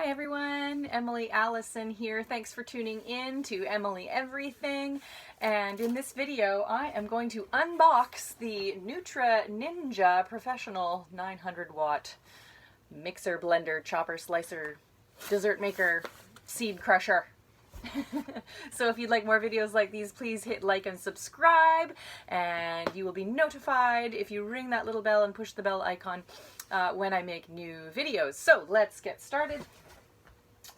Hi everyone, Emily Allison here. Thanks for tuning in to Emily Everything. And in this video, I am going to unbox the Nutri Ninja Professional 900 watt mixer, blender, chopper, slicer, dessert maker, seed crusher. So if you'd like more videos like these, please hit like and subscribe, and you will be notified if you ring that little bell and push the bell icon when I make new videos. So let's get started.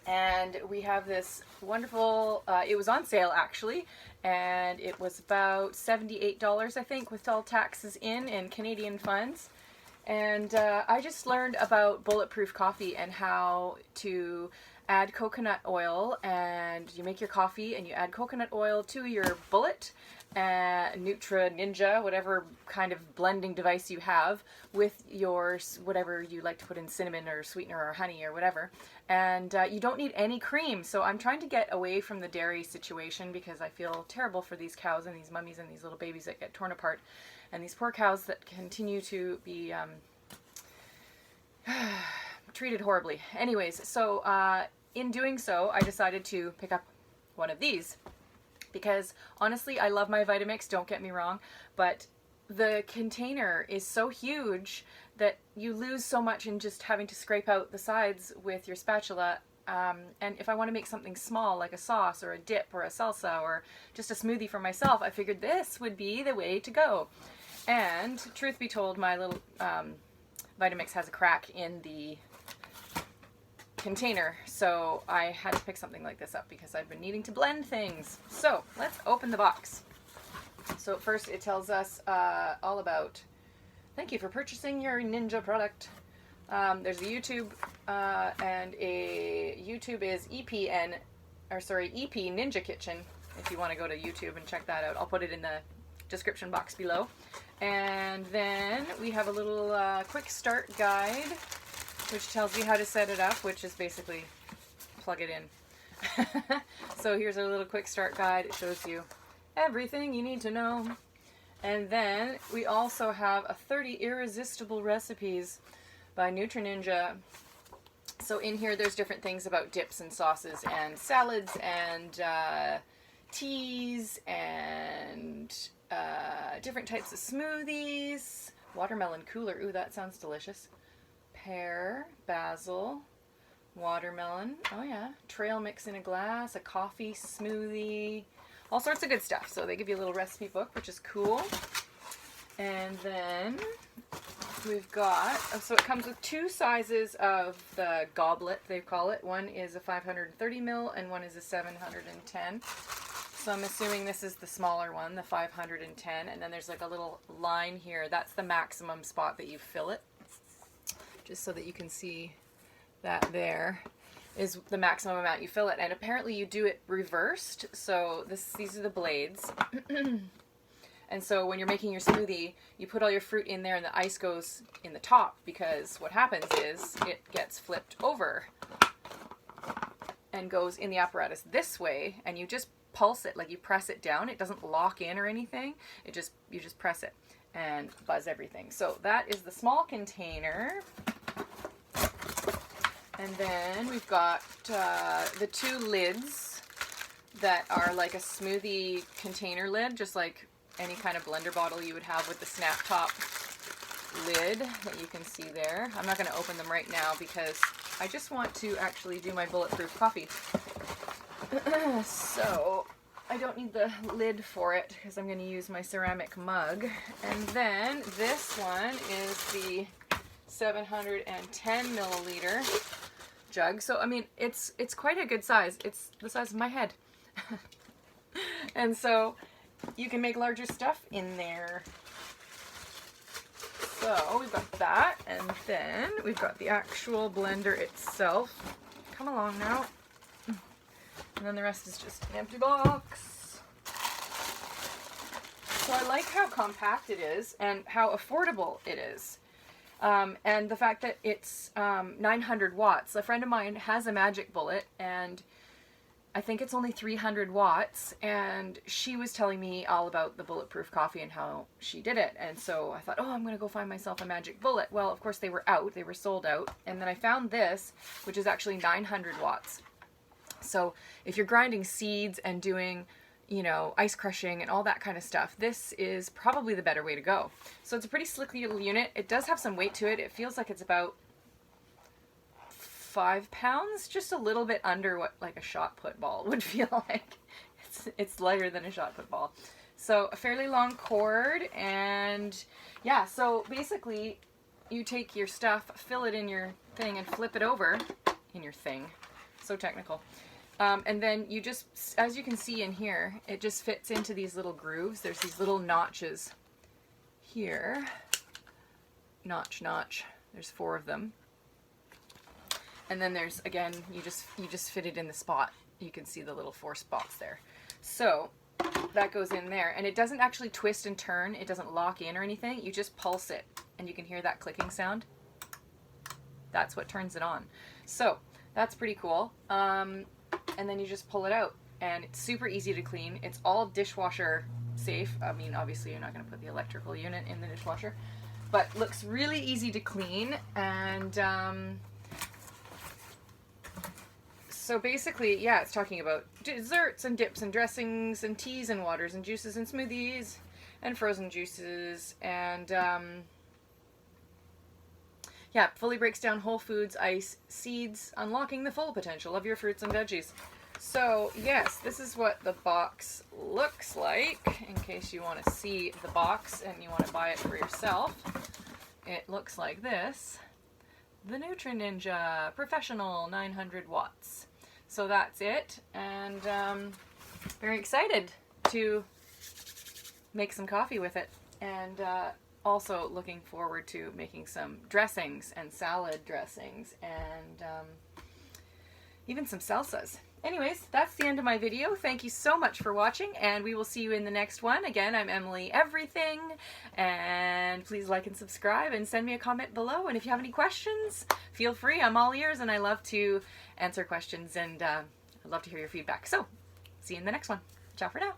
And we have this wonderful, it was on sale actually, and it was about $78 I think with all taxes in Canadian funds. And I just learned about Bulletproof Coffee and how to add coconut oil, and you make your coffee and you add coconut oil to your bullet, Nutri Ninja, whatever kind of blending device you have, with your whatever you like to put in, cinnamon or sweetener or honey or whatever. And you don't need any cream. So I'm trying to get away from the dairy situation because I feel terrible for these cows and these mummies and these little babies that get torn apart, and these poor cows that continue to be treated horribly. Anyways, so in doing so, I decided to pick up one of these because honestly, I love my Vitamix, don't get me wrong, but the container is so huge that you lose so much in just having to scrape out the sides with your spatula. And if I want to make something small like a sauce or a dip or a salsa or just a smoothie for myself, I figured this would be the way to go. And truth be told, my little Vitamix has a crack in the container, so I had to pick something like this up because I've been needing to blend things. So let's open the box. So first it tells us all about, thank you for purchasing your Ninja product. There's a YouTube, and a YouTube is EP Ninja Kitchen, if you want to go to YouTube and check that out. I'll put it in the description box below. And then we have a little quick start guide, which tells you how to set it up, which is basically plug it in. So here's our little quick start guide. It shows you everything you need to know. And then we also have a 30 irresistible recipes by Nutri Ninja. So in here there's different things about dips and sauces and salads and teas and different types of smoothies. Watermelon cooler, ooh, that sounds delicious. Pear, basil, watermelon, oh yeah, trail mix in a glass, a coffee smoothie, all sorts of good stuff. So they give you a little recipe book, which is cool. And then we've got, so it comes with two sizes of the goblet, they call it. One is a 530 ml and one is a 710. So I'm assuming this is the smaller one, the 510, and then there's like a little line here. That's the maximum spot that you fill it. Just so that you can see that there is the maximum amount you fill it. And apparently you do it reversed. So these are the blades. And so when you're making your smoothie, you put all your fruit in there and the ice goes in the top, because what happens is it gets flipped over and goes in the apparatus this way, and you just pulse it, like you press it down. It doesn't lock in or anything. You just press it and buzz everything. So that is the small container. And then we've got the two lids that are like a smoothie container lid, just like any kind of blender bottle you would have with the snap top lid that you can see there. I'm not going to open them right now because I just want to actually do my Bulletproof Coffee. So I don't need the lid for it because I'm going to use my ceramic mug. And then this one is the 710 milliliter jug. So I mean, it's quite a good size. It's the size of my head. And so you can make larger stuff in there. So we've got that, and then we've got the actual blender itself. Come along now. And then the rest is just an empty box. So I like how compact it is and how affordable it is. And the fact that it's 900 watts. A friend of mine has a Magic Bullet, and I think it's only 300 watts, and she was telling me all about the Bulletproof Coffee and how she did it. And so I thought, oh, I'm going to go find myself a magic bullet. Well, of course they were out. They were sold out. And then I found this, which is actually 900 watts. So if you're grinding seeds and doing, you know, ice crushing and all that kind of stuff, this is probably the better way to go. So it's a pretty slick little unit. It does have some weight to it. It feels like it's about 5 pounds, just a little bit under what like a shot put ball would feel like. It's lighter than a shot put ball. So a fairly long cord, and yeah, so basically you take your stuff, fill it in your thing, and flip it over in your thing. So technical. And then you just, as you can see in here, it just fits into these little grooves. There's these little notches here. Notch, notch. There's 4 of them. And then there's, again, you just fit it in the spot. You can see the little 4 spots there. So that goes in there, and it doesn't actually twist and turn. It doesn't lock in or anything. You just pulse it, and you can hear that clicking sound. That's what turns it on. So that's pretty cool. And then you just pull it out, and it's super easy to clean. It's all dishwasher safe. I mean, obviously you're not going to put the electrical unit in the dishwasher, but looks really easy to clean. And so basically, yeah, it's talking about desserts and dips and dressings and teas and waters and juices and smoothies and frozen juices. And yeah, fully breaks down whole foods, ice, seeds, unlocking the full potential of your fruits and veggies. So yes, this is what the box looks like, in case you want to see the box and you want to buy it for yourself. It looks like this. The Nutri Ninja Professional 900 watts. So that's it, and very excited to make some coffee with it, and also looking forward to making some dressings and salad dressings, and even some salsas. Anyways, that's the end of my video. Thank you so much for watching, and we will see you in the next one. Again, I'm Emily Everything, and please like and subscribe and send me a comment below. And if you have any questions, feel free. I'm all ears, and I love to answer questions, and I'd love to hear your feedback. So, see you in the next one. Ciao for now.